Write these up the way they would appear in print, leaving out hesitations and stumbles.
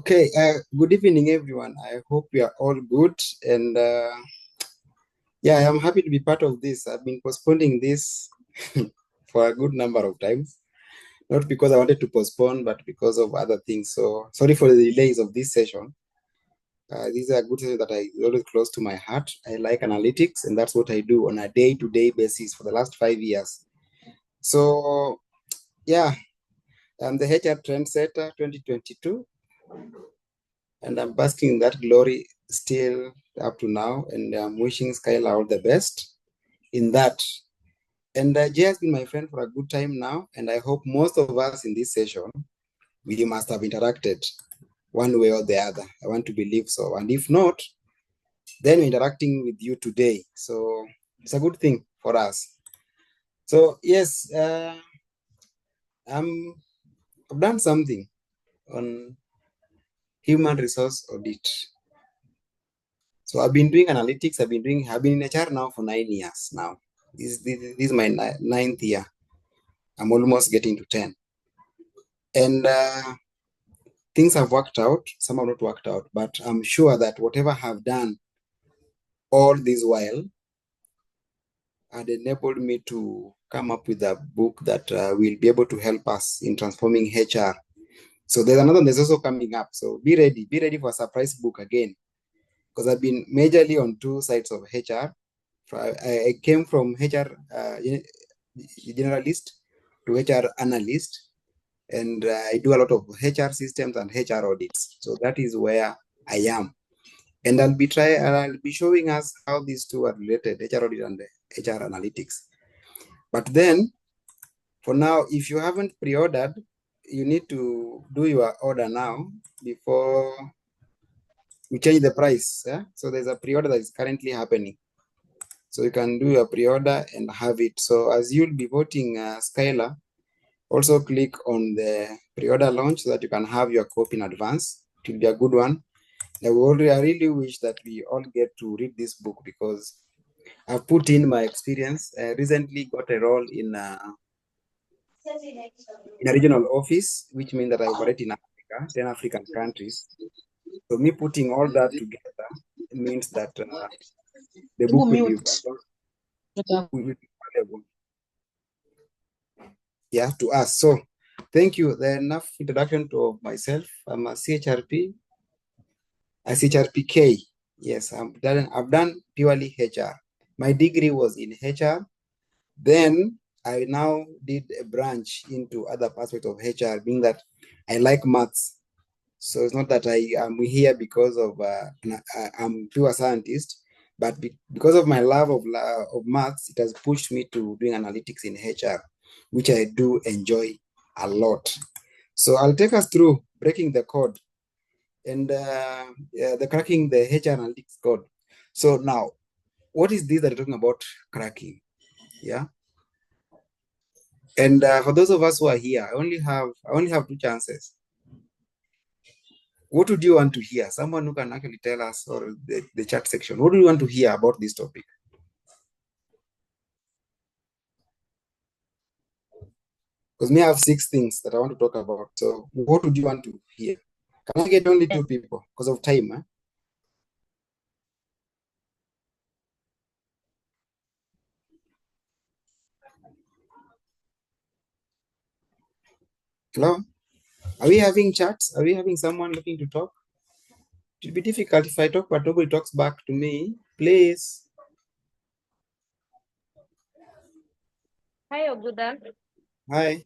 Okay, good evening, everyone. I hope you are all good. And yeah, I am happy to be part of this. I've been postponing this for a good number of times, not because I wanted to postpone, but because of other things. So sorry for the delays of this session. This is a good session that I always close to my heart. I like analytics, and that's what I do on a day-to-day basis for the last 5 years. So yeah, I'm the HR Trendsetter 2022. And I'm basking in that glory still up to now. And I'm wishing Skylar all the best in that. And Jay has been my friend for a good time now. And I hope most of us in this session, we must have interacted one way or the other. I want to believe so. And if not, then we're interacting with you today. So it's a good thing for us. So yes, I've done something on human resource audit. So I've been doing analytics. I've been in HR now for 9 years now. This is my ninth year. I'm almost getting to 10. And things have worked out. Some have not worked out, but I'm sure that whatever I have done all this while had enabled me to come up with a book that will be able to help us in transforming HR. So there's another one that's also coming up. So be ready for a surprise book again, because I've been majorly on two sides of HR. I came from HR generalist to HR analyst, and I do a lot of HR systems and HR audits. So that is where I am, and I'll be showing us how these two are related: HR audit and HR analytics. But then, for now, if you haven't pre-ordered, you need to do your order now before we change the price. Yeah? So there's a pre-order that is currently happening. So you can do your pre-order and have it. So as you'll be voting Skylar, also click on the pre-order launch so that you can have your copy in advance. It will be a good one. I really wish that we all get to read this book, because I've put in my experience. I recently got a role in a regional office, which means that I operate in Africa, 10 African countries. So me putting all that together means that the book will be valuable, yeah, to us. So thank you. There's enough introduction to myself. I'm a CHRP, a CHRPK. Yes, I've done purely HR. My degree was in HR. Then I now did a branch into other aspects of HR, being that I like maths. So it's not that I am here because of I'm pure scientist, but because of my love of maths, it has pushed me to doing analytics in HR, which I do enjoy a lot. So I'll take us through breaking the code and the cracking the HR analytics code. So now, what is this that you're talking about cracking? Yeah. And for those of us who are here, I only have two chances. What would you want to hear? Someone who can actually tell us, or the chat section, what do you want to hear about this topic? Because me, I have 6 things that I want to talk about. So what would you want to hear? Can I get only 2 people because of time? Eh? Hello? Are we having chats? Are we having someone looking to talk? It will be difficult if I talk, but nobody talks back to me. Please. Hi, Oguda. Hi.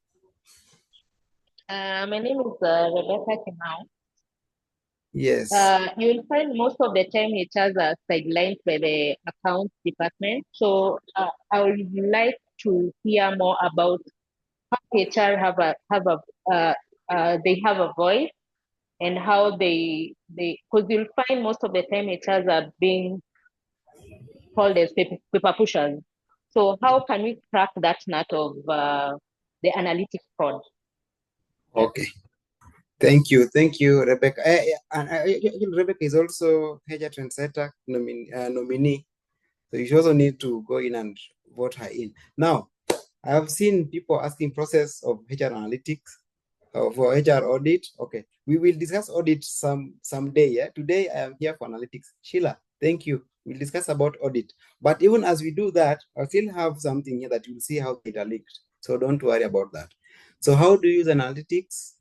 My name is Rebecca Kimau. Yes. You will find most of the time HRs are sidelined by the accounts department. So I would like to hear more about how HR they have a voice, and how they because you'll find most of the time HRs are being called as paper pushers. So how can we crack that nut of the analytics fraud? Okay. Thank you, Rebecca. Rebecca is also HR Trendsetter nominee. So you also need to go in and vote her in. Now, I have seen people asking process of HR analytics. for HR audit. Okay, we will discuss audit someday. Yeah, today I am here for analytics. Sheila, thank you. We'll discuss about audit. But even as we do that, I still have something here that you'll see how they are linked. So don't worry about that. So how do you use analytics?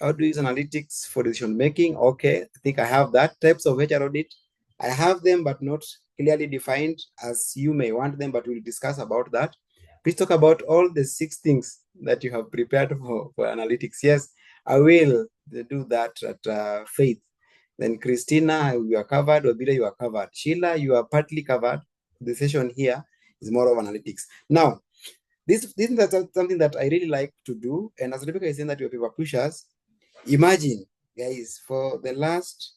How to use analytics for decision making? Okay, I think I have that. Types of HR audit, I have them, but not clearly defined as you may want them, but we'll discuss about that. Please talk about all the 6 things that you have prepared for analytics. Yes, I will do that at Faith. Then Christina, you are covered. Obira, you are covered. Sheila, you are partly covered. The session here is more of analytics. Now, this is something that I really like to do. And as Rebecca is saying that you're paper pushers, imagine, guys, for the last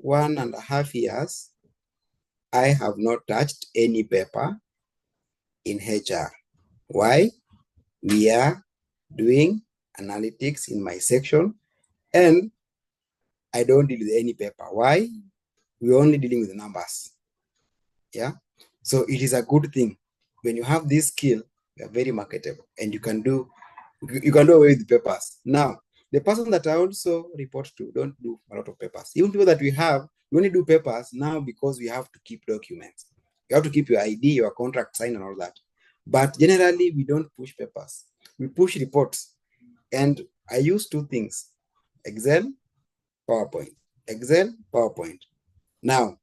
1.5 years, I have not touched any paper in HR. Why? We are doing analytics in my section, and I don't deal with any paper. Why? We're only dealing with numbers. Yeah. So it is a good thing. When you have this skill, you are very marketable, and you can do away with papers. Now, the person that I also report to don't do a lot of papers. Even people that we only do papers now because we have to keep documents. You have to keep your ID, your contract signed, and all that. But generally, we don't push papers. We push reports. And I use 2 things: Excel, PowerPoint. Excel, PowerPoint. Now,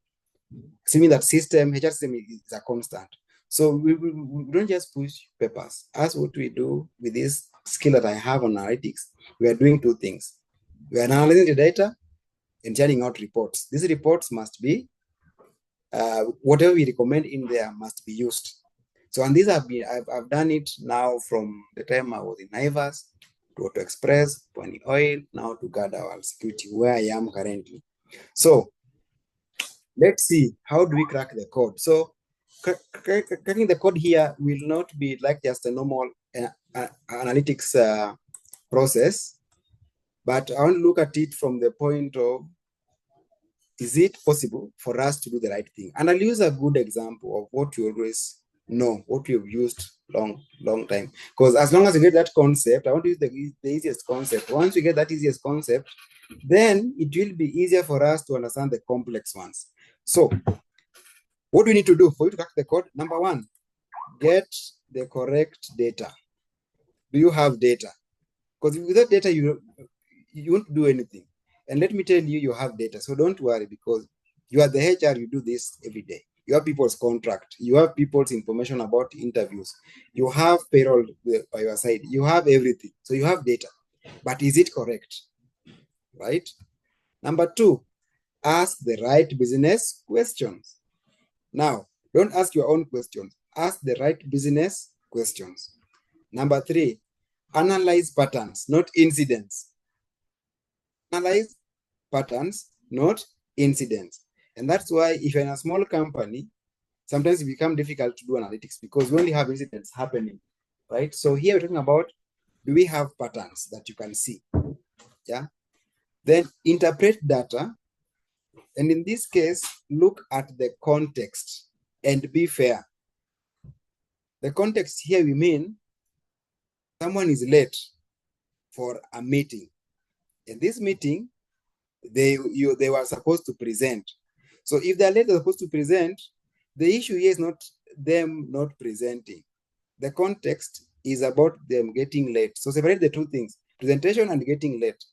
assuming that HR system is a constant. So we don't just push papers. As what we do with this skill that I have on analytics, we are doing 2 things. We are analyzing the data and churning out reports. These reports must be, whatever we recommend in there must be used. So, and these I've done it now from the time I was in Naivas, to Auto Express, Pony Oil, now to Gardawal Security, where I am currently. So, let's see, how do we crack the code? So, cracking the code here will not be like just a normal analytics process, but I want to look at it from the point of, is it possible for us to do the right thing? And I'll use a good example of what you always know, what you've used long time. Because as long as you get that concept, I want to use the easiest concept. Once you get that easiest concept, then it will be easier for us to understand the complex ones. So, what do we need to do for you to crack the code? Number 1, get the correct data. Do you have data? Because without data, you won't do anything. And let me tell you, you have data. So don't worry, because you are the HR, you do this every day. You have people's contract. You have people's information about interviews. You have payroll by your side. You have everything. So you have data. But is it correct? Right? Number 2, ask the right business questions. Now, don't ask your own questions. Ask the right business questions. Number 3, analyze patterns, not incidents. Analyze patterns, not incidents. And that's why if you're in a small company, sometimes it becomes difficult to do analytics because we only have incidents happening, right? So here we're talking about, do we have patterns that you can see? Yeah. Then interpret data. And in this case, look at the context and be fair. The context here, we mean someone is late for a meeting. In this meeting, they were supposed to present. So if they're late, they're supposed to present. The issue here is not them not presenting. The context is about them getting late. So separate the 2 things, presentation and getting late.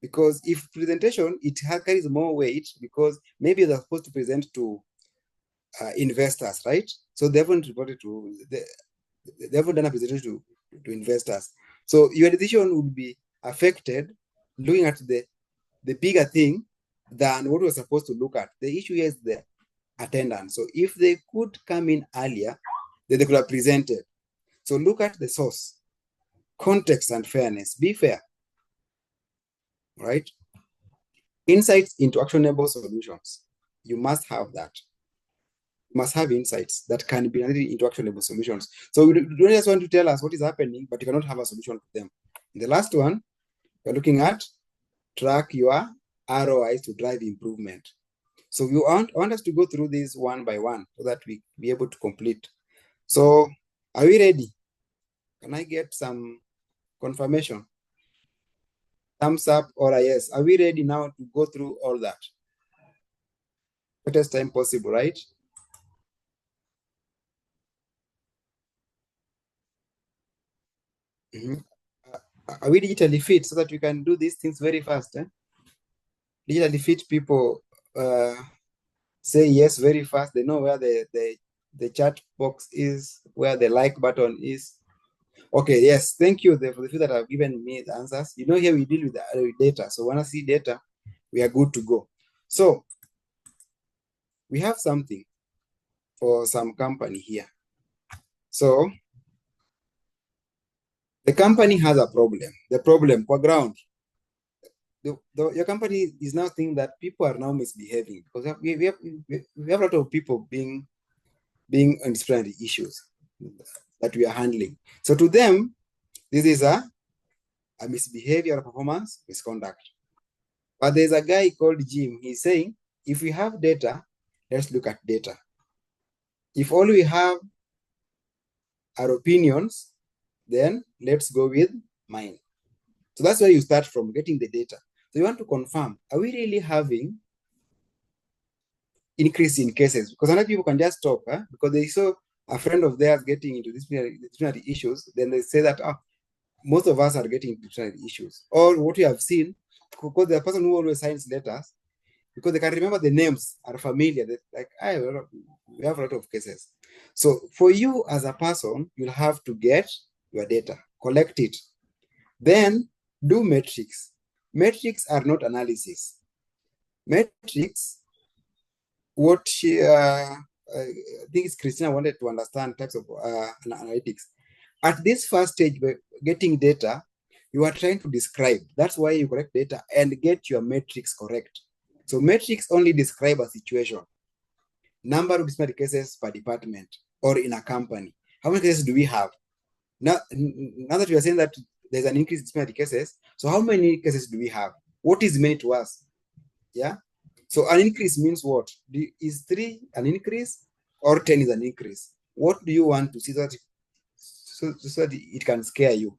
Because if presentation, it carries more weight because maybe they're supposed to present to investors, right? So they haven't reported to, they haven't done a presentation to investors. So your decision would be affected looking at the bigger thing than what we're supposed to look at. The issue is the attendance. So if they could come in earlier, then they could have presented. So look at the source, context, and fairness. Be fair, right? Insights into actionable solutions. You must have that. You must have insights that can be translated into actionable solutions. So we don't just want to tell us what is happening, but you cannot have a solution to them. And the last one, we're looking at track your ROIs to drive improvement. So you want us to go through this one by one so that we be able to complete. So are we ready? Can I get some confirmation? Thumbs up or a yes. Are we ready now to go through all that? Shortest time possible, right? Are we digitally fit so that we can do these things very fast? Digitally fit people say yes very fast. They know where the chat box is, where the like button is. Okay, yes, thank you for the few that have given me the answers. You know, here we deal with data. So when I see data, we are good to go. So we have something for some company here. So the company has a problem. The problem, for ground, your company is now thinking that people are now misbehaving because we have a lot of people being on disciplinary issues that we are handling. So to them, this is a misbehavior, performance, misconduct. But there's a guy called Jim. He's saying, if we have data, let's look at data. If all we have are opinions, then let's go with mine. So that's where you start from, getting the data. So you want to confirm, are we really having increase in cases? Because other people can just talk, because they saw a friend of theirs getting into disciplinary issues, then they say that most of us are getting into disciplinary issues. Or what we have seen, because the person who always signs letters, because they can remember the names are familiar, like we have a lot of cases. So for you as a person, you'll have to get your data, collect it, then do metrics. Metrics are not analysis. Metrics, what I think Christina wanted to understand types of analytics. At this first stage, by getting data, you are trying to describe. That's why you collect data and get your metrics correct. So metrics only describe a situation. Number of disciplinary cases per department or in a company. How many cases do we have? Now that we are saying that there's an increase in disciplinary cases, so how many cases do we have? What is many to us? Yeah. So an increase means what? Is 3 an increase or 10 is an increase? What do you want to see so that it can scare you?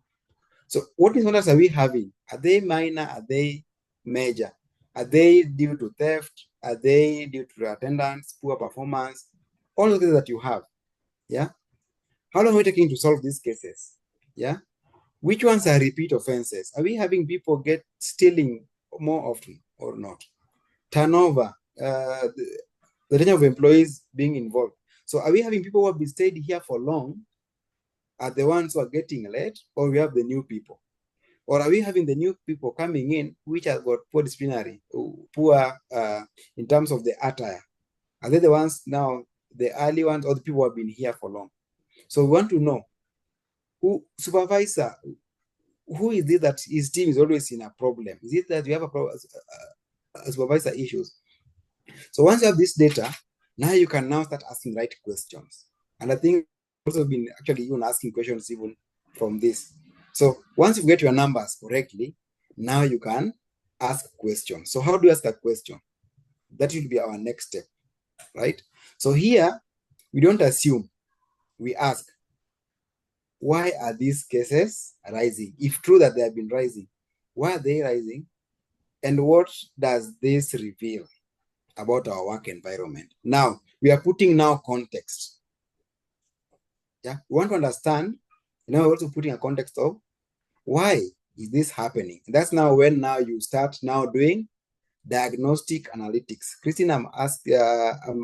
So what misconducts are we having? Are they minor? Are they major? Are they due to theft? Are they due to attendance, poor performance? All the cases that you have. Yeah. How long are we taking to solve these cases? Yeah. Which ones are repeat offenses? Are we having people get stealing more often or not? Turnover, the range of employees being involved. So are we having people who have been stayed here for long are the ones who are getting late, or we have the new people? Or are we having the new people coming in which have got poor disciplinary, poor in terms of the attire? Are they the ones now, the early ones, or the people who have been here for long? So we want to know who supervisor, who is it that his team is always in a problem? Is it that we have a supervisor issues? So once you have this data, now you can now start asking right questions. And I think also been actually even asking questions even from this. So once you get your numbers correctly, now you can ask questions. So how do you ask a question? That will be our next step, right? So here, we don't assume, we ask, why are these cases rising? If true that they have been rising, why are they rising? And what does this reveal about our work environment? Now, we are putting now context. Yeah, we want to understand, we're also putting a context of why is this happening? That's now when now you start now doing diagnostic analytics. Christine, I'm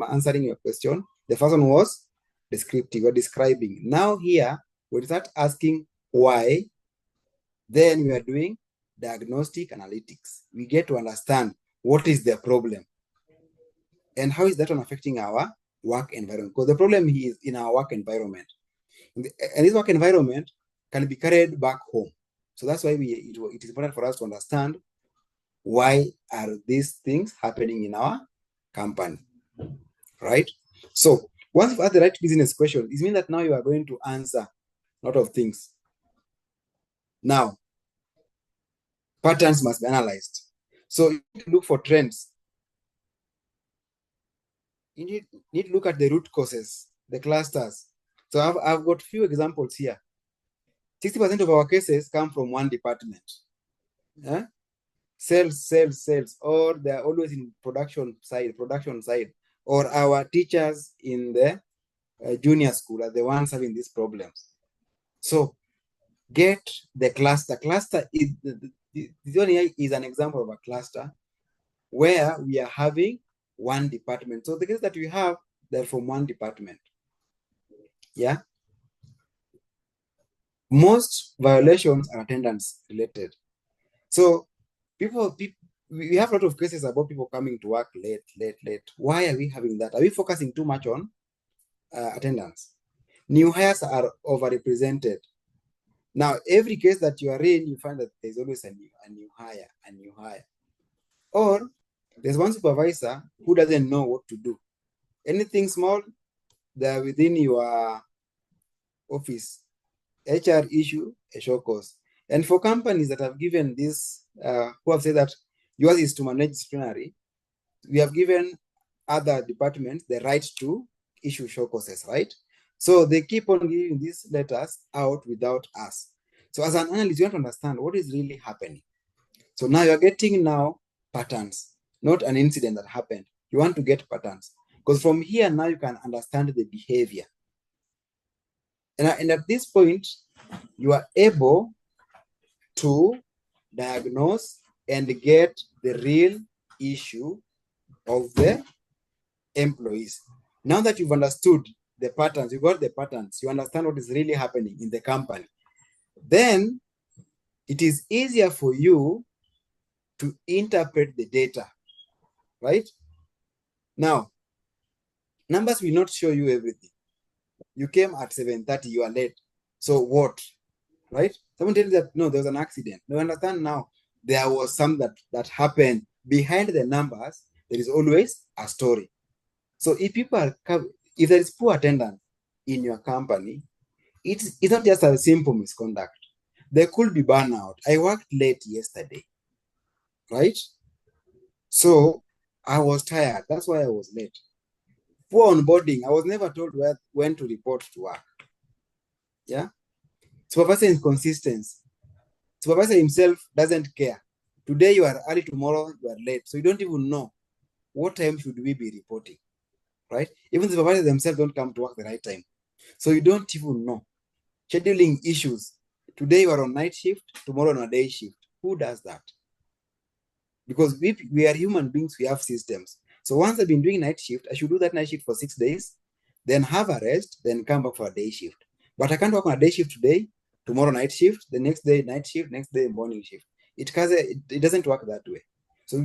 answering your question. The first one was descriptive, or describing. Now here, we start asking why, then we are doing diagnostic analytics. We get to understand what is the problem and how is that one affecting our work environment. Because the problem is in our work environment. And this work environment can be carried back home. So that's why it is important for us to understand why are these things happening in our company, right? So once you ask the right business question, it means that now you are going to answer a lot of things. Now, patterns must be analyzed. So you need to look for trends. You need to look at the root causes, the clusters. So I've got few examples here. 60% of our cases come from one department. Yeah? Sales, or they're always in production side, or our teachers in the junior school are the ones having these problems. So get the cluster. Cluster is this one here is an example of a cluster where we are having one department. So the case that we have, they're from one department. Yeah. Most violations are attendance related. So we have a lot of cases about people coming to work late. Why are we having that? Are we focusing too much on attendance? New hires are overrepresented. Now, every case that you are in, you find that there's always a new hire. Or there's one supervisor who doesn't know what to do. Anything small, they're within your office. HR issue, a show cause. And for companies that have given this, who have said that yours is to manage disciplinary, we have given other departments the right to issue show causes, right? So they keep on giving these letters out without us. So as an analyst, you want to understand what is really happening. So now you're getting patterns, not an incident that happened. You want to get patterns. Because from here now you can understand the behavior. And at this point, you are able to diagnose and get the real issue of the employees. Now that you've understood the patterns, you got the patterns, you understand what is really happening in the company, then it is easier for you to interpret the data, right? Now, numbers will not show you everything. You came at 7:30, you are late. So what, right? Someone tells you that, no, there was an accident. Now, understand now, there was something that happened. Behind the numbers, there is always a story. So if if there is poor attendance in your company, it's not just a simple misconduct. There could be burnout. I worked late yesterday, right? So I was tired. That's why I was late. Poor onboarding. I was never told when to report to work. Yeah. Supervisor inconsistency. Supervisor himself doesn't care. Today you are early, tomorrow you are late. So you don't even know what time should we be reporting, right? Even the supervisors themselves don't come to work the right time. So you don't even know. Scheduling issues. Today you are on night shift, tomorrow on a day shift. Who does that? Because we are human beings, we have systems. So once I've been doing night shift, I should do that night shift for 6 days, then have a rest, then come back for a day shift. But I can't work on a day shift today, tomorrow night shift, the next day night shift, next day morning shift. It doesn't work that way. So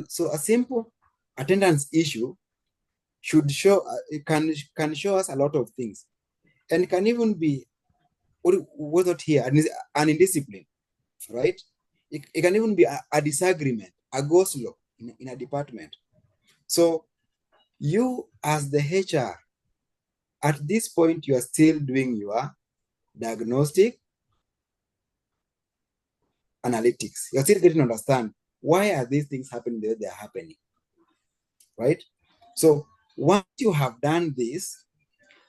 so a simple attendance issue should show it can show us a lot of things, and it can even be what out here an indiscipline, right? It can even be a disagreement, a go-slow in a department. So you as the HR, at this point, you are still doing your diagnostic analytics. You're still getting to understand why are these things happening the way they're happening, right? So once you have done this,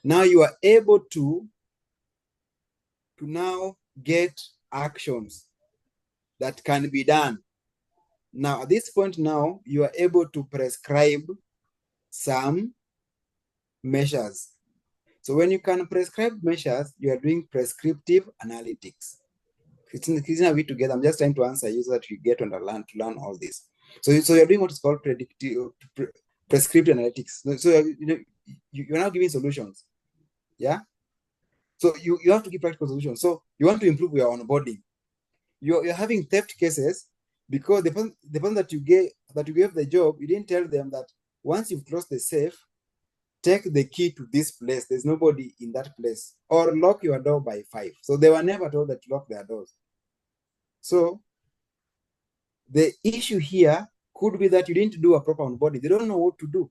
now you are able to now get actions that can be done. Now, at this point now, you are able to prescribe some measures. So when you can prescribe measures, you are doing prescriptive analytics. Christina, we together. I'm just trying to answer you so that you get to learn all this. So you're doing what is called prescriptive analytics. So you're now giving solutions. Yeah. So you have to give practical solutions. So you want to improve your onboarding. You're having theft cases because the person that you gave the job, you didn't tell them that once you've closed the safe, take the key to this place. There's nobody in that place, or lock your door by 5. So they were never told that to lock their doors. So the issue here could be that you didn't do a proper onboarding. They don't know what to do.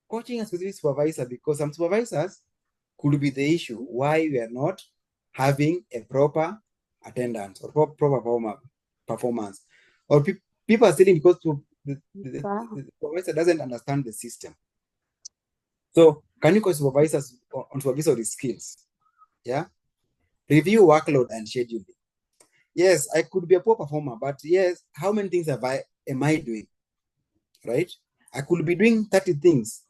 Coaching a specific supervisor, because some supervisors could be the issue why we are not having a proper attendance or proper performance, or people are stealing because the supervisor doesn't understand the system. So can you coach supervisors on supervisory skills? Yeah. Review workload and scheduling. Yes, I could be a poor performer, but yes, how many things am I doing? Right? I could be doing 30 things.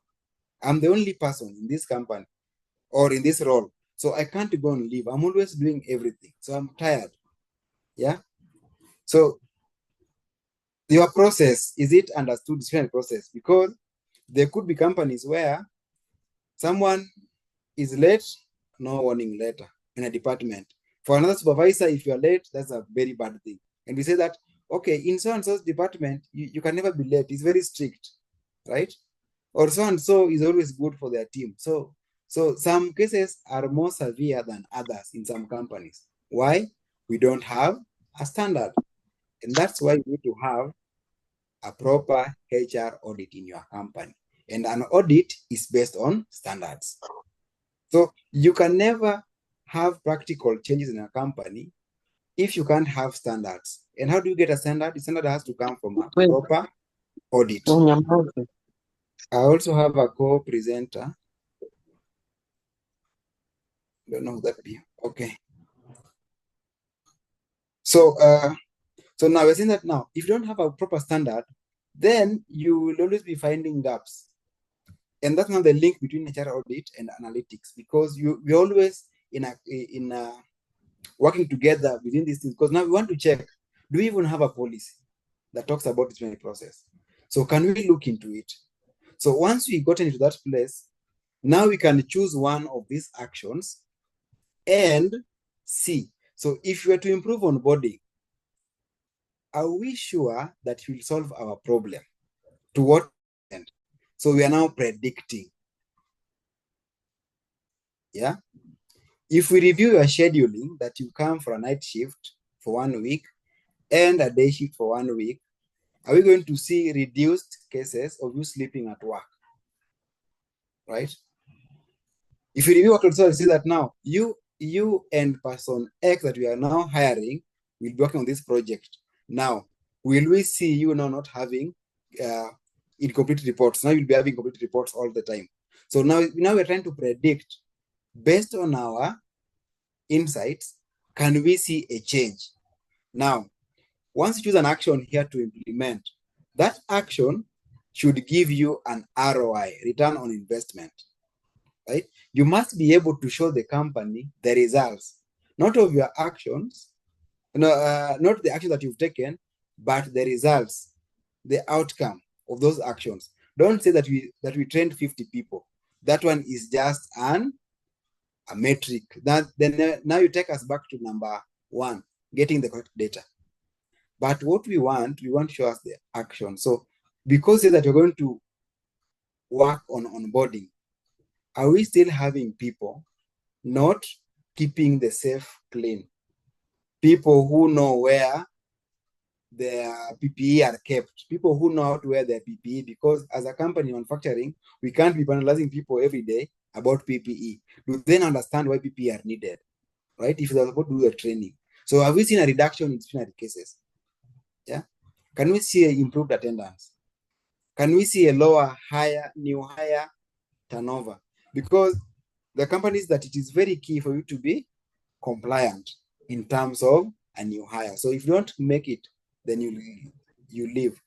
I'm the only person in this company or in this role. So I can't go and leave. I'm always doing everything. So I'm tired. Yeah. So your process, is it understood disciplinary process? Because there could be companies where someone is late, no warning letter in a department. For another supervisor, if you're late, that's a very bad thing. And we say that, okay, in so and so's department, you can never be late. It's very strict, right? Or so and so is always good for their team. So some cases are more severe than others in some companies. Why? We don't have a standard. And that's why you need to have a proper HR audit in your company. And an audit is based on standards. So you can never have practical changes in a company if you can't have standards. And how do you get a standard? The standard has to come from a Wait, proper audit. unyamaze. I also have a co-presenter. Don't know who that be. Okay. So now we're saying that now, if you don't have a proper standard, then you will always be finding gaps. And that's not the link between HR audit and analytics, because we always in a working together within these things. Because now we want to check, do we even have a policy that talks about this process? So can we look into it? So once we got into that place, now we can choose one of these actions and see. So if we are to improve onboarding, are we sure that it will solve our problem? To what end? So we are now predicting. Yeah. If we review your scheduling, that you come for a night shift for 1 week and a day shift for 1 week, are we going to see reduced cases of you sleeping at work? Right? If you review what also see that now you and person X that we are now hiring will be working on this project. Now, will we see you now not having incomplete reports? Now you'll be having complete reports all the time. So now we're trying to predict based on our insights, can we see a change? Now, once you choose an action here to implement, that action should give you an ROI, return on investment, right? You must be able to show the company the results, not of your actions, not the action that you've taken, but the results, the outcome of those actions. Don't say that we trained 50 people. That one is just a metric. Now you take us back to number one, getting the correct data. But what we want to show us the action. So because that you're going to work on onboarding, are we still having people not keeping the safe clean? People who know where their PPE are kept, people who know how to wear their PPE, because as a company manufacturing, we can't be penalizing people every day about PPE. Do they understand why PPE are needed, right? If they're supposed to do the training. So have we seen a reduction in disciplinary cases? Yeah. Can we see an improved attendance? Can we see a new higher turnover? Because the companies that it is very key for you to be compliant in terms of a new hire. So if you don't make it, then you leave.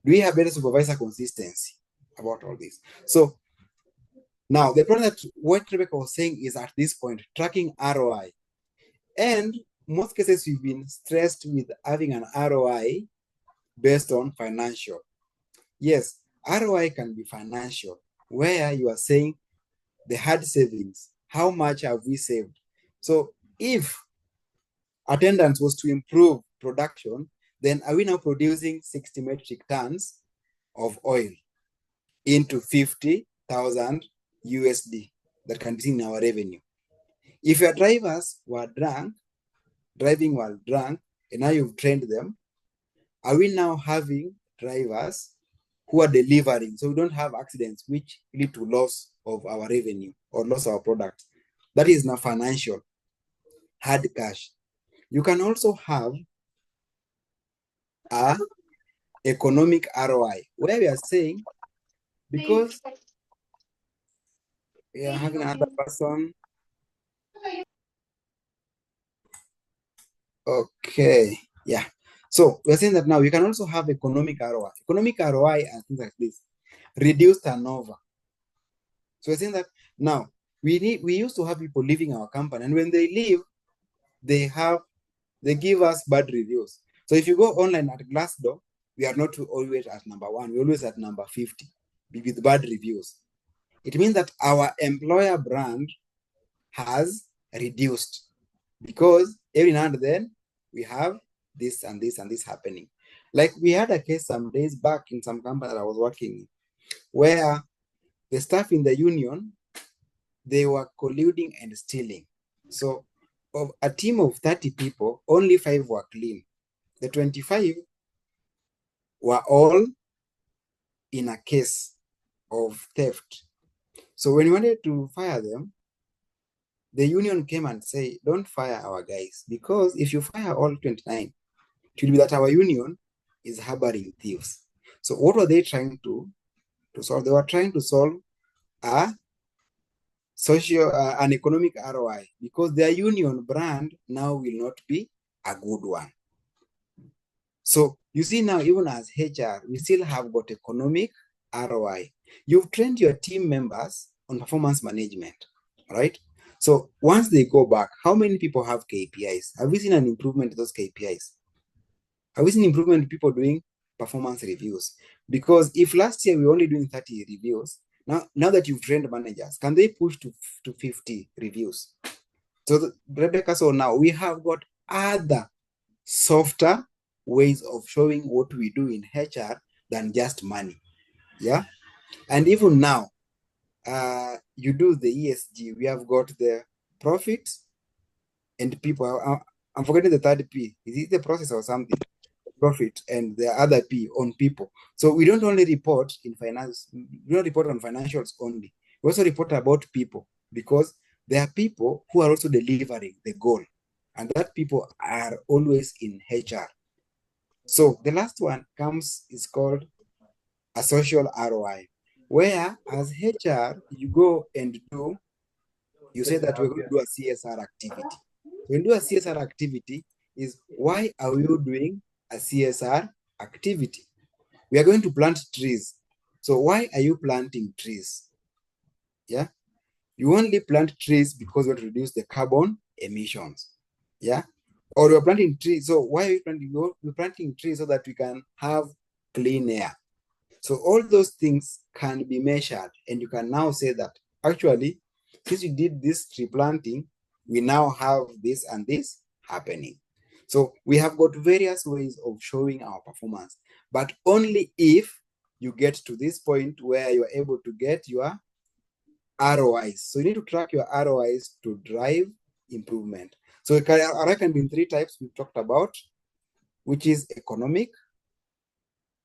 Do we have better supervisor consistency about all this? So now the problem that what Rebecca was saying is at this point, tracking ROI. And most cases we've been stressed with having an ROI based on financial. Yes, ROI can be financial, where you are saying the hard savings, how much have we saved? So if attendance was to improve production, then are we now producing 60 metric tons of oil into 50,000 USD that can be seen in our revenue? If your drivers were driving while drunk, and now you've trained them, are we now having drivers who are delivering, so we don't have accidents which lead to loss of our revenue or loss of our product? That is now financial, hard cash. You can also have a economic ROI, where we are saying, because we are having another person. Okay, yeah. So we're saying that now you can also have economic ROI. Economic ROI and things like this. Reduce turnover. So we're saying that now we used to have people leaving our company, and when they leave, they give us bad reviews. So if you go online at Glassdoor, we are not always at number 1, we're always at number 50 with bad reviews. It means that our employer brand has reduced because every now and then we have this and this and this happening. Like we had a case some days back in some company that I was working in, where the staff in the union, they were colluding and stealing. So of a team of 30 people, only 5 were clean. The 25 were all in a case of theft. So when we wanted to fire them, the union came and said, don't fire our guys, because if you fire all 29, it will be that our union is harboring thieves. So what were they trying to solve? They were trying to solve an economic ROI, because their union brand now will not be a good one. So you see now, even as HR, we still have got economic ROI. You've trained your team members on performance management, right? So once they go back, how many people have KPIs? Have we seen an improvement in those KPIs? Have we seen improvement in people doing performance reviews? Because if last year we were only doing 30 reviews, now that you've trained managers, can they push to 50 reviews? So Rebecca, so now we have got other softer ways of showing what we do in HR than just money. Yeah. And even now, you do the ESG, we have got the profits and people. I'm forgetting the third P. Is it the process or something? Profit and the other P on people. So we don't only report in finance, we don't report on financials only. We also report about people, because there are people who are also delivering the goal, and that people are always in HR. So the last one is called a social ROI, where as HR, you go and you say that we're going to do a CSR activity. When you do a CSR activity, is why are you doing a CSR activity? We are going to plant trees. So why are you planting trees? Yeah. You only plant trees because you want to reduce the carbon emissions. Yeah. Or you're planting trees. So why are you planting? You're planting trees so that we can have clean air. So all those things can be measured, and you can now say that actually, since you did this tree planting, we now have this and this happening. So we have got various ways of showing our performance, but only if you get to this point where you're able to get your ROIs. So you need to track your ROIs to drive improvement. So ROI can be in 3 types we've talked about, which is economic,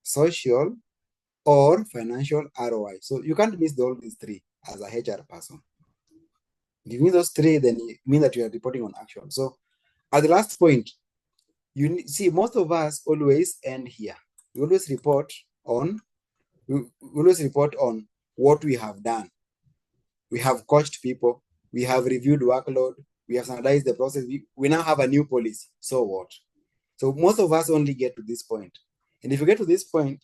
social, or financial ROI. So you can't miss all these 3 as a HR person. If you miss those 3, then you mean that you are reporting on action. So at the last point, you see, most of us always end here. We always report on what we have done. We have coached people, we have reviewed workload, we have standardized the process, we now have a new policy. So what? So most of us only get to this point. And if you get to this point,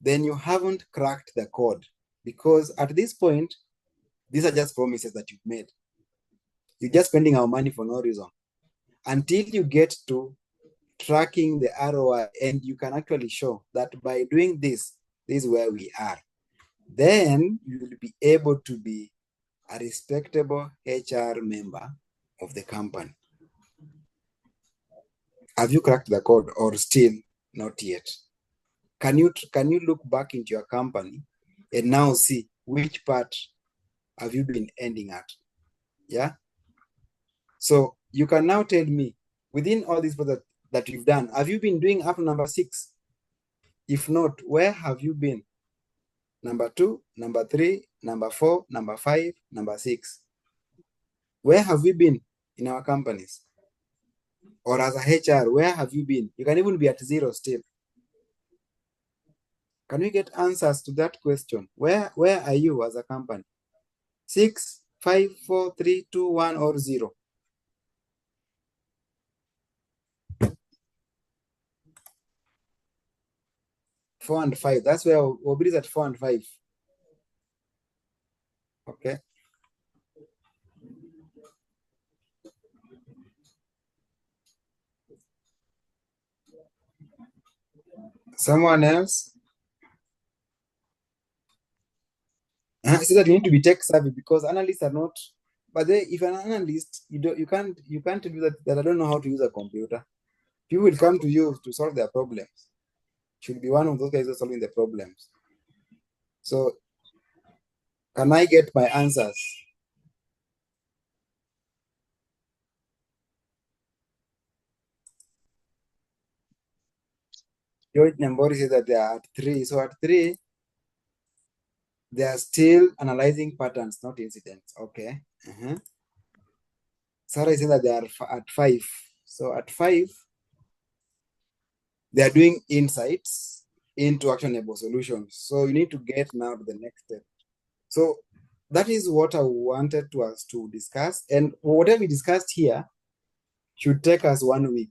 then you haven't cracked the code, because at this point, these are just promises that you've made. You're just spending our money for no reason. Until you get to tracking the ROI and you can actually show that by doing this is where we are, then you will be able to be a respectable HR member of the company. Have you cracked the code, or still not yet? Can you look back into your company and now see which part have you been ending at? Yeah. So you can now tell me, within all these projects that you've done, have you been doing up to number 6? If not, where have you been? Number 2, number 3, number 4, number 5, number 6. Where have we been in our companies? Or as a HR, where have you been? You can even be at 0 still. Can we get answers to that question? Where are you as a company? 6, 5, 4, 3, 2, 1, or 0? 4 and 5. That's where Obiri is at 4 and 5. Okay. Someone else? I say that you need to be tech savvy because analysts are not. But if you're an analyst, you can't do that I don't know how to use a computer. People will come to you to solve their problems. Should be one of those guys who are solving the problems. So can I get my answers? George Nambori says that they are at 3. So at 3, they are still analyzing patterns, not incidents. Okay. Sarah is saying that they are at 5. So at 5, they are doing insights into actionable solutions. So you need to get now to the next step. So that is what I wanted us to discuss. And whatever we discussed here should take us 1 week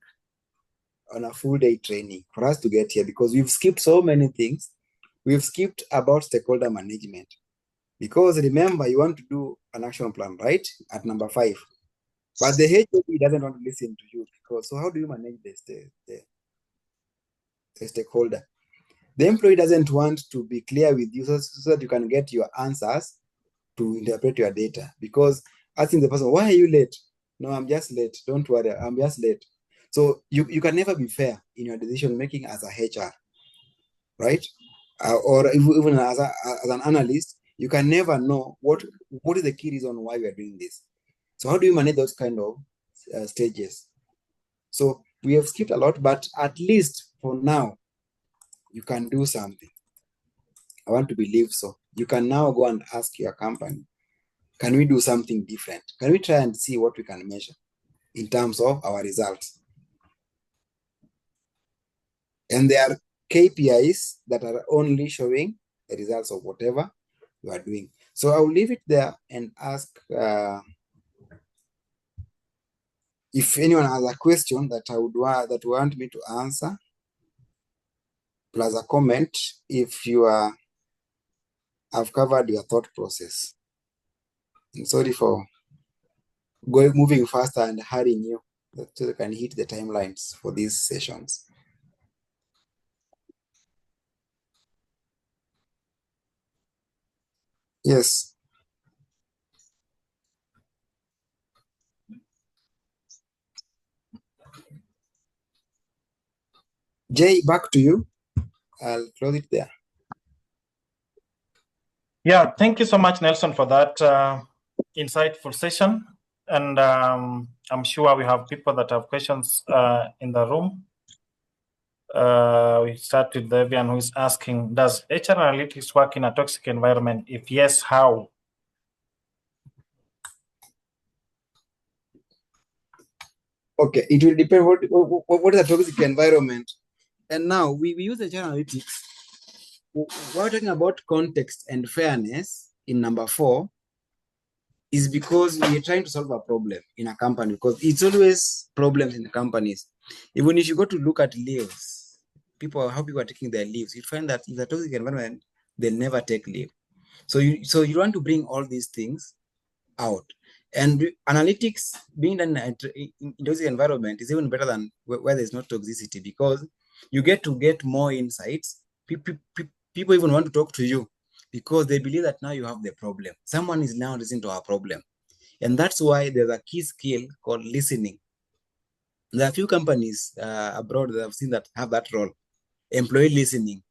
on a full day training for us to get here because we've skipped so many things. We've skipped about stakeholder management because remember, you want to do an action plan, right? At number 5. But the HOD doesn't want to listen to you because so how do you manage the stakeholder? The employee doesn't want to be clear with you so that you can get your answers to interpret your data because asking the person, why are you late? No, I'm just late. Don't worry, I'm just late. So you can never be fair in your decision making as a HR, right? Or even as an analyst, you can never know what is the key reason why we are doing this. So how do you manage those kind of stages? So we have skipped a lot, but at least for now, you can do something. I want to believe so. You can now go and ask your company, can we do something different? Can we try and see what we can measure in terms of our results? And there are KPIs that are only showing the results of whatever you are doing. So I'll leave it there and ask if anyone has a question that that want me to answer, plus a comment if you have covered your thought process. I'm sorry for moving faster and hurrying you so you can hit the timelines for these sessions. Yes. Jay, back to you. I'll close it there. Yeah, thank you so much, Nelson, for that insightful session. And I'm sure we have people that have questions in the room. We start with Devian, who is asking, does HR analytics work in a toxic environment? If yes, how? Okay, it will depend what is a toxic environment. And now we use HR analytics. We're talking about context and fairness in number 4 is because we're trying to solve a problem in a company because it's always problems in the companies. Even if you go to look at leaves, how people are taking their leaves, you find that if a toxic environment, they'll never take leave. So you want to bring all these things out. And analytics being done in toxic environment is even better than where there's no toxicity because you get to get more insights. People even want to talk to you because they believe that now you have the problem. Someone is now listening to our problem. And that's why there's a key skill called listening. There are a few companies abroad that I've seen that have that role, employee listening,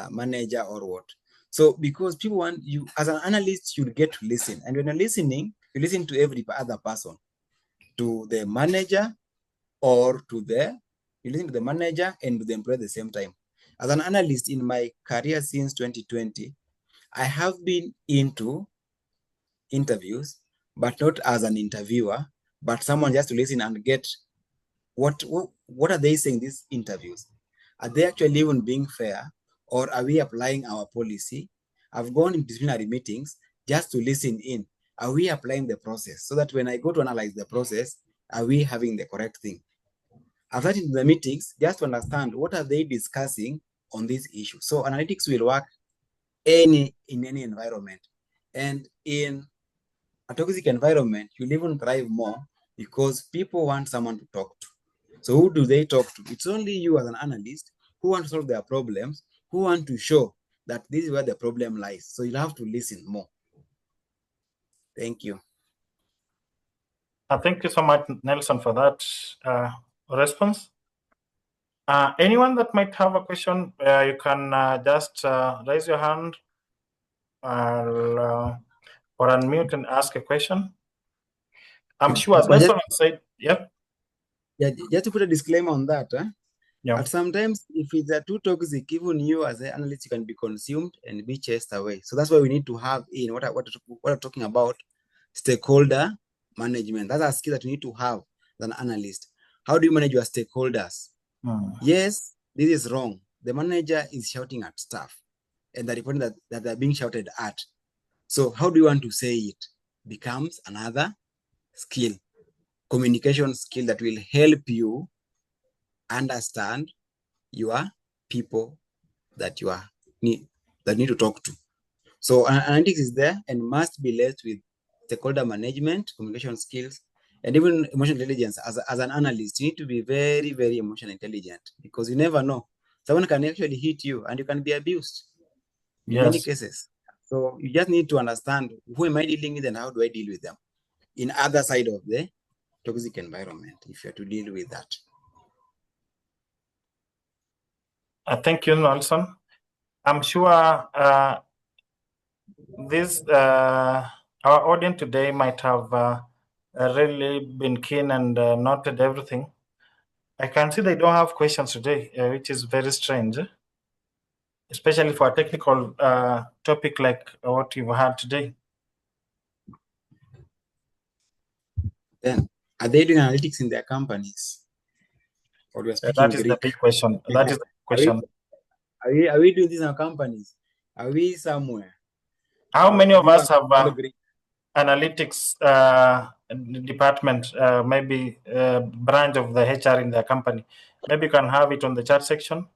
manager or what. So because people want you, as an analyst, you get to listen. And when you're listening, you listen to every other person, to the manager or you listen to the manager and to the employee at the same time. As an analyst in my career since 2020, I have been into interviews, but not as an interviewer, but someone just to listen and get what are they saying these interviews? Are they actually even being fair, or are we applying our policy? I've gone in disciplinary meetings just to listen in. Are we applying the process so that when I go to analyze the process, are we having the correct thing? I've sat in the meetings just to understand what are they discussing on this issue. So analytics will work in any environment. And in a toxic environment, you'll even thrive more because people want someone to talk to. So who do they talk to? It's only you as an analyst who want to solve their problems, who want to show that this is where the problem lies. So you'll have to listen more. Thank you. Thank you so much, Nelson, for that response. Anyone that might have a question, you can just raise your hand or unmute and ask a question. I'm sure, as Nelson said, yep. Yeah, just to put a disclaimer on that. Yeah. But sometimes if it's too toxic, even you as an analyst, you can be consumed and be chased away. So that's why we need to have in what I'm talking about, stakeholder management. That's a skill that you need to have as an analyst. How do you manage your stakeholders? Yes, this is wrong. The manager is shouting at staff and they're reporting that they're being shouted at. So how do you want to say it? Becomes another skill, communication skill that will help you understand your people that you need to talk to. So analytics is there and must be led with stakeholder management, communication skills, and even emotional intelligence. As an analyst, you need to be very, very emotional intelligent because you never know. Someone can actually hit you and you can be abused in many cases. So you just need to understand who am I dealing with and how do I deal with them in other side of the toxic environment if you have to deal with that. Thank you, Nelson. I'm sure this our audience today might have really been keen and noted everything. I can see they don't have questions today, which is very strange, especially for a technical topic like what you've had today. Then, are they doing analytics in their companies? Or we are speaking that is Greek? the big question. That is the question. Are we doing this in our companies? Are we somewhere? How many of us have analytics department, maybe branch of the HR in their company? Maybe you can have it on the chat section.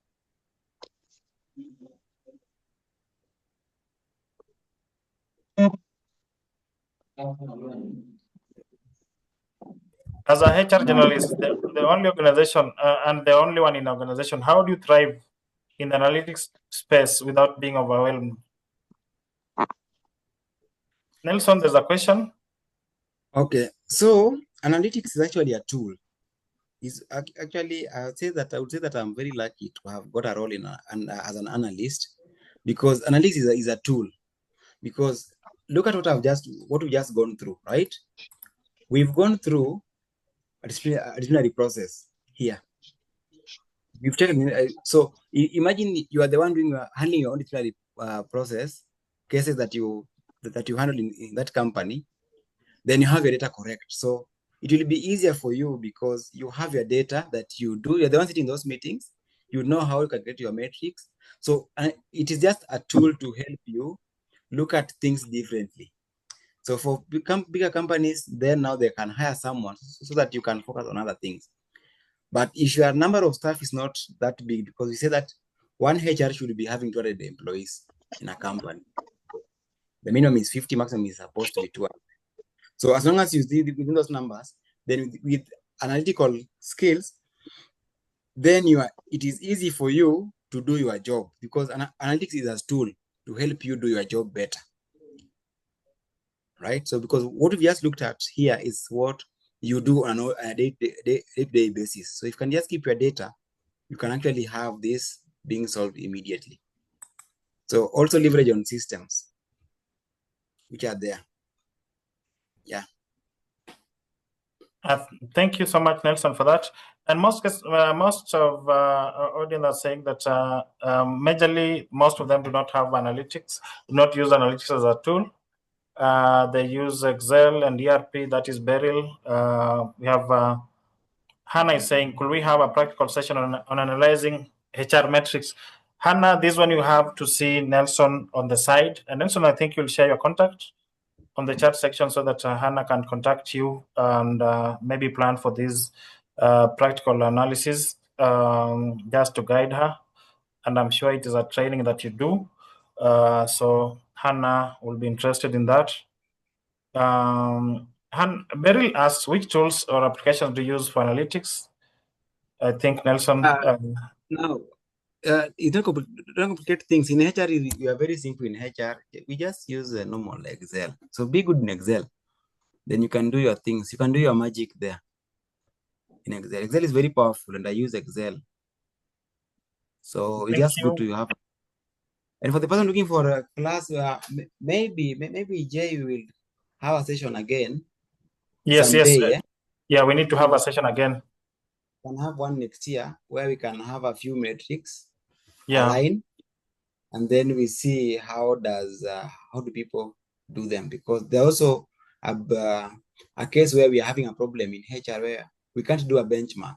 As a HR journalist, the only organization and the only one in organization, how do you thrive in the analytics space without being overwhelmed? Nelson, there's a question. Okay, so analytics is actually a tool. Is actually I would say that I'm very lucky to have got a role in as an analyst because analytics is a tool. Because look at what we've just gone through, right? We've gone through a disciplinary process here. We've taken so imagine you are the one handling your own disciplinary process cases that you handle in that company. Then you have your data correct. So it will be easier for you because you have your data that you do. You're the one sitting in those meetings. You know how you calculate your metrics. So it is just a tool to help you look at things differently. So for bigger companies, then now they can hire someone so that you can focus on other things. But if your number of staff is not that big, because we say that one HR should be having 200 employees in a company. The minimum is 50, maximum is supposed to be 200. So as long as you see within those numbers, then with analytical skills, then it is easy for you to do your job because analytics is a tool to help you do your job better. Right? So because what we just looked at here is what you do on a day-to-day basis. So if you can just keep your data, you can actually have this being solved immediately. So also leverage on systems which are there. Yeah. Thank you so much, Nelson, for that. And most of audience are saying that majorly most of them do not have analytics, do not use analytics as a tool. They use Excel and ERP, that is Beryl. We have Hannah is saying, could we have a practical session on analyzing HR metrics? Hannah, this one you have to see Nelson on the side. And Nelson, I think you'll share your contact on the chat section so that Hannah can contact you and maybe plan for this practical analysis just to guide her. and I'm sure it is a training that you do. So Hannah will be interested in that. Beryl asks, which tools or applications do you use for analytics? I think Nelson. Now, you don't complicate things. In HR, you are very simple in HR. We just use a normal Excel. So be good in Excel. Then you can do your things. You can do your magic there in Excel. Excel is very powerful, and I use Excel. So it's just good to have. And for the person looking for a class, maybe Jay will have a session again. Yes, someday, yes. Yeah, we need to have a session again. We can have one next year where we can have a few metrics Yeah. align, and then we see how do people do them, because they also have a case where we are having a problem in HR where we can't do a benchmark,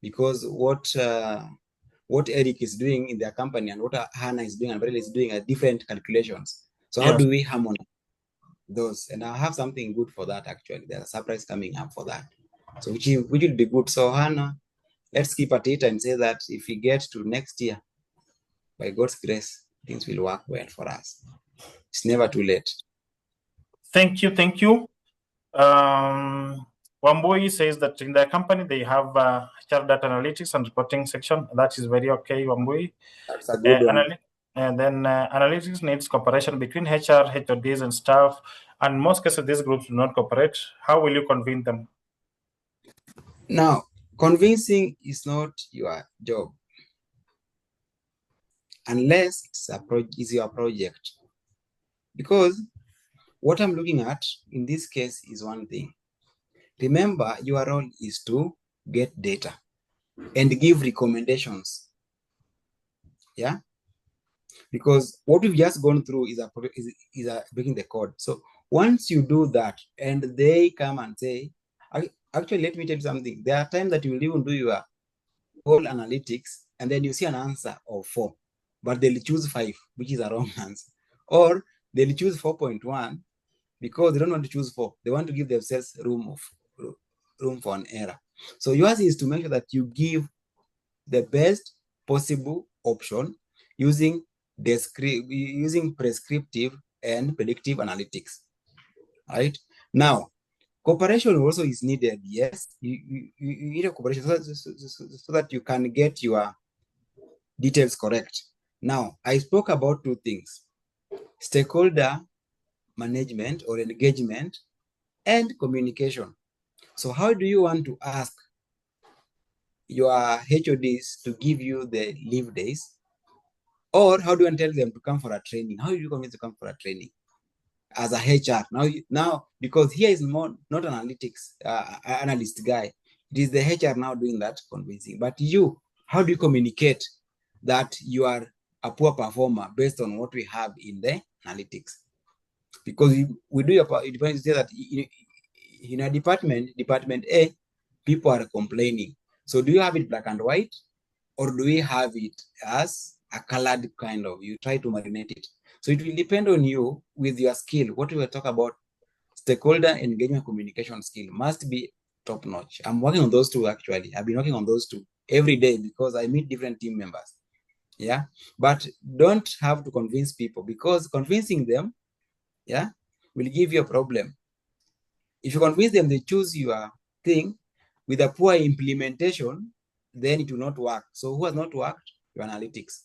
because what Eric is doing in their company and what Hannah is doing and Beryl is doing are different calculations. So how do we harmonize those? And I have something good for that actually. There's a surprise coming up for that. So which will be good. So Hannah, let's keep at it and say that if we get to next year, by God's grace, things will work well for us. It's never too late. Thank you. Thank you. Wambui says that in their company, they have HR data analytics and reporting section. That is very okay, Wambui. That's a good one. And then analytics needs cooperation between HR, HODs, and staff. And most cases, these groups do not cooperate. How will you convince them? Now, convincing is not your job, unless it's your project. Because what I'm looking at in this case is one thing. Remember, your role is to get data and give recommendations. Yeah? Because what we've just gone through is breaking the code. So once you do that and they come and say, actually, let me tell you something. There are times that you will even do your whole analytics and then you see an answer of 4, but they'll choose 5, which is a wrong answer. Or they'll choose 4.1 because they don't want to choose 4. They want to give themselves room for an error. So yours is to make sure that you give the best possible option using prescriptive and predictive analytics. Right? Now, cooperation also is needed. Yes, you need a cooperation so that you can get your details correct. Now, I spoke about 2 things: stakeholder management or engagement and communication. So how do you want to ask your HODs to give you the leave days? Or how do you want to tell them to come for a training? How do you convince to come for a training as a HR? Now, because here is not an analytics analyst guy. It is the HR now doing that convincing. But you, how do you communicate that you are a poor performer based on what we have in the analytics? Because we do it depends that in a department A, people are complaining. So do you have it black and white, or do we have it as a colored kind of? You try to marinate it. So it will depend on you with your skill. What we were talking about, stakeholder engagement communication skill must be top notch. I'm working on those 2 actually. I've been working on those 2 every day because I meet different team members. Yeah, but don't have to convince people, because convincing them, will give you a problem. If you convince them, they choose your thing with a poor implementation, then it will not work. So who has not worked? Your analytics,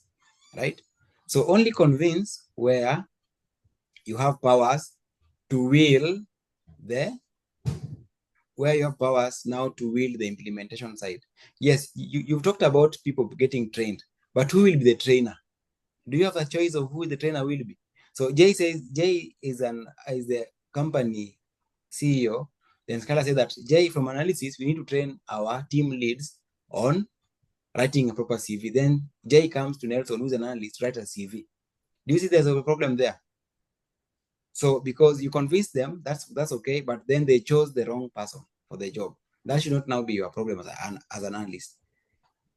right? So only convince where you have powers to will where you have powers now to will the implementation side. Yes, you've talked about people getting trained, but who will be the trainer? Do you have a choice of who the trainer will be? So Jay says Jay is the company CEO. Then Scala said that Jay, from analysis, we need to train our team leads on writing a proper CV. Then Jay comes to Nelson, who's an analyst, write a CV. Do you see there's a problem there? So because you convince them, that's okay, but then they chose the wrong person for the job. That should not now be your problem as an analyst.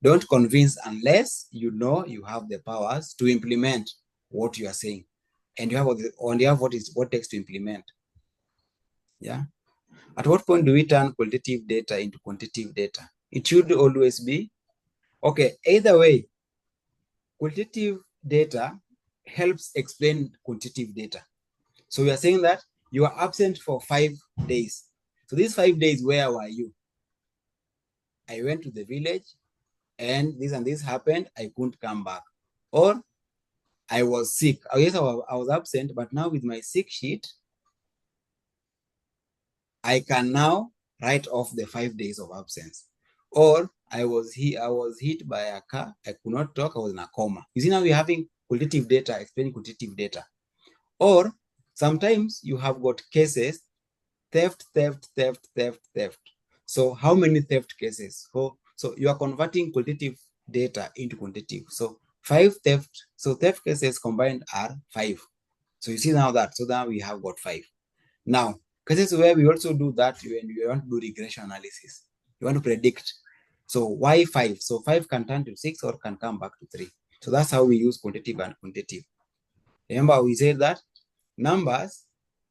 Don't convince unless you know you have the powers to implement what you are saying, and you have what it takes to implement. Yeah. At what point do we turn qualitative data into quantitative data? It should always be okay. Either way, qualitative data helps explain quantitative data. So we are saying that you are absent for 5 days. So these 5 days, where were you? I went to the village and this happened. I couldn't come back. Or I was sick. Yes, I was absent, but now with my sick sheet, I can now write off the 5 days of absence. Or I was hit by a car. I could not talk. I was in a coma. You see, now we're having qualitative data explaining quantitative data. Or sometimes you have got cases, theft. So how many theft cases? So you are converting qualitative data into quantitative. So 5 theft. So theft cases combined are 5. So you see now that. So now we have got 5. Now, cases where we also do that when you want to do regression analysis. You want to predict. So why 5? So 5 can turn to 6 or can come back to 3. So that's how we use quantitative and quantitative. Remember, we said that numbers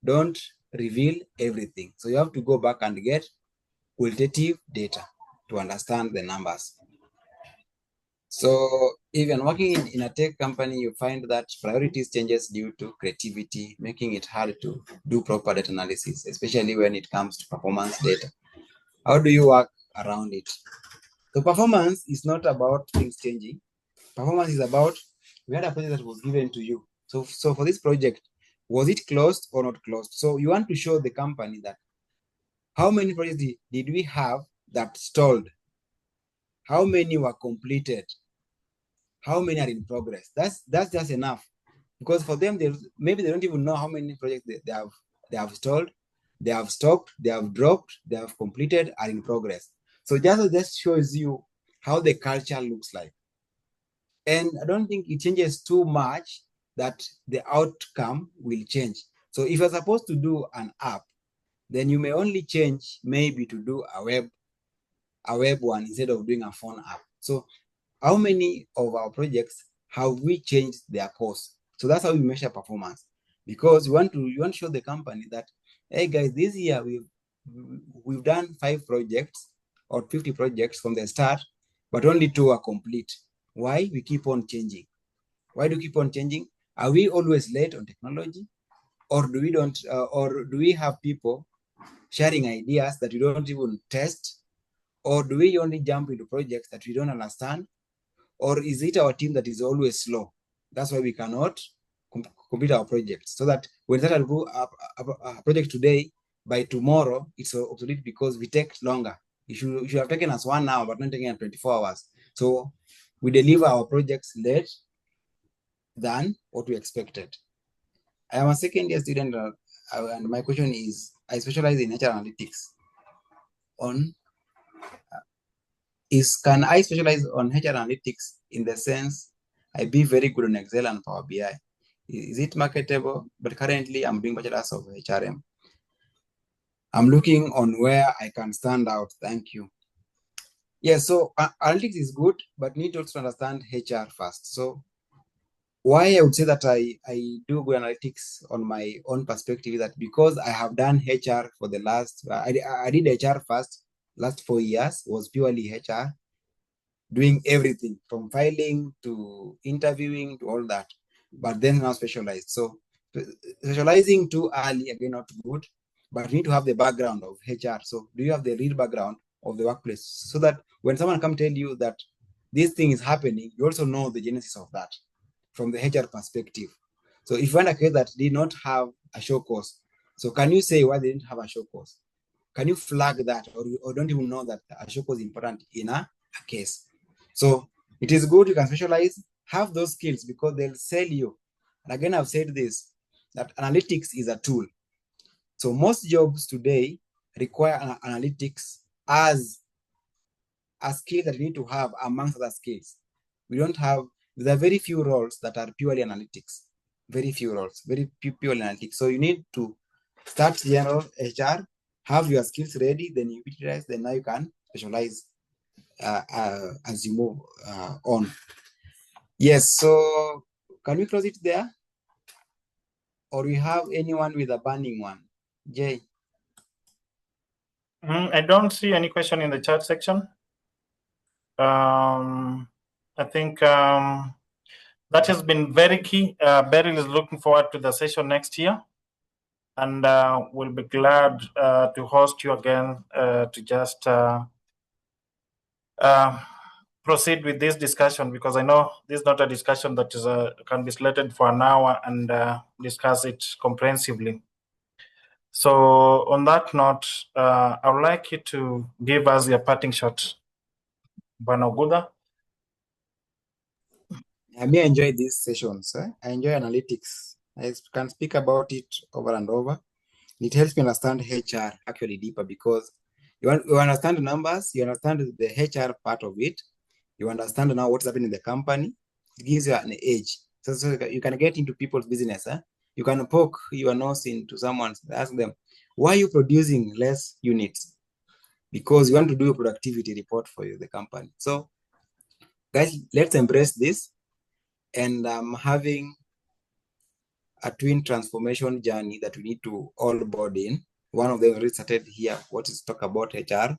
don't reveal everything. So you have to go back and get qualitative data to understand the numbers. So if you're working in a tech company, you find that priorities changes due to creativity, making it hard to do proper data analysis, especially when it comes to performance data. How do you work around it? So performance is not about things changing. Performance is about, we had a project that was given to you. So for this project, was it closed or not closed? So you want to show the company that how many projects did we have that stalled? How many were completed? How many are in progress? That's just enough, because for them, maybe they don't even know how many projects they have stalled, they have stopped, they have dropped, they have completed, are in progress. So just shows you how the culture looks like. And I don't think it changes too much that the outcome will change. So if you're supposed to do an app, then you may only change maybe to do a web one instead of doing a phone app. So how many of our projects have we changed their course? So that's how we measure performance, because you want to show the company that, hey guys, this year we've done 5 projects or 50 projects from the start, but only 2 are complete. Why? We keep on changing. Why do we keep on changing? Are we always late on technology, or do we have people sharing ideas that we don't even test, or do we only jump into projects that we don't understand, or is it our team that is always slow? That's why we cannot complete our projects. So that when that do a project today, by tomorrow it's obsolete because we take longer. It should have taken us 1 hour, but not taking us 24 hours. So we deliver our projects late than what we expected. I am a second-year student, and my question is, I specialize in HR analytics. Can I specialize on HR analytics in the sense I be very good on Excel and Power BI? Is it marketable? But currently I'm doing bachelor's of HRM. I'm looking on where I can stand out. Thank you. Yes, so analytics is good, but need to also understand HR first. So why I would say that I do good analytics on my own perspective is that because I have done HR for the last, I did HR first, last 4 years was purely HR, doing everything from filing to interviewing to all that, but then now specialized. So specializing too early, again, not good, but you need to have the background of HR. So do you have the real background of the workplace, so that when someone come tell you that this thing is happening, you also know the genesis of that from the HR perspective. So if you find a case that did not have a show cause, so can you say why they didn't have a show cause? Can you flag that, or don't even know that a show cause is important in a case? So it is good you can specialize, have those skills, because they'll sell you. And again, I've said this, that analytics is a tool. So most jobs today require analytics as a skill that you need to have amongst other skills. There are very few roles that are purely analytics. Very few roles, very purely analytics. So you need to start general HR, have your skills ready, then you utilize, then now you can specialize as you move on. Yes, so can we close it there? Or we have anyone with a burning one? Jay? I don't see any question in the chat section. I think That has been very key. Beryl is looking forward to the session next year, and we'll be glad to host you again to just proceed with this discussion, because I know this is not a discussion that is can be slated for an hour and discuss it comprehensively. So on that note, I would like you to give us your parting shot, Bwana Oguda. I may enjoy these sessions. I enjoy analytics. I can speak about it over and over. It helps me understand HR actually deeper, because you understand the numbers, you understand the HR part of it, you understand now what's happening in the company. It gives you an edge. So you can get into people's business. You can poke your nose into someone, ask them, why are you producing less units? Because you want to do a productivity report for you, the company. So guys, let's embrace this. And I'm having a twin transformation journey that we need to all board in. One of them already started here, what is talk about HR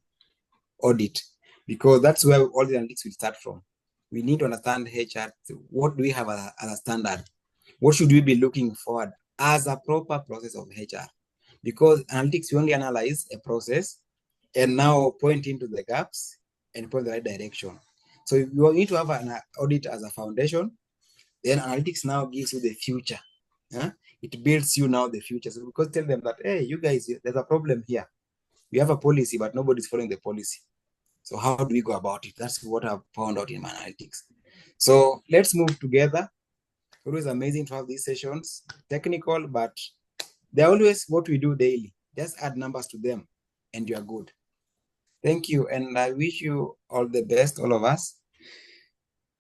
audit, because that's where all the analytics will start from. We need to understand HR. What do we have as a standard? What should we be looking forward as a proper process of HR? Because analytics, we only analyze a process and now point into the gaps and point the right direction. So you need to have an audit as a foundation. Then analytics now gives you the future. It builds you now the future. So because tell them that, hey, you guys, there's a problem here. We have a policy, but nobody's following the policy. So how do we go about it? That's what I've found out in my analytics. So let's move together. Always amazing to have these sessions. Technical, but they're always what we do daily. Just add numbers to them and you're good. Thank you. And I wish you all the best, all of us.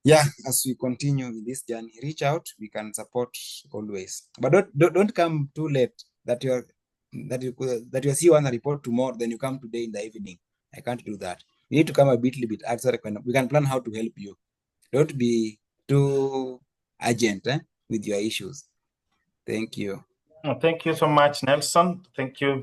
Yeah, as we continue with this journey, reach out. We can support always, but don't come too late that you see one report tomorrow, then you come today in the evening. I can't do that. You need to come a little bit outside. We can plan how to help you. Don't be too urgent with your issues. Thank you. Thank you so much, Nelson. Thank you.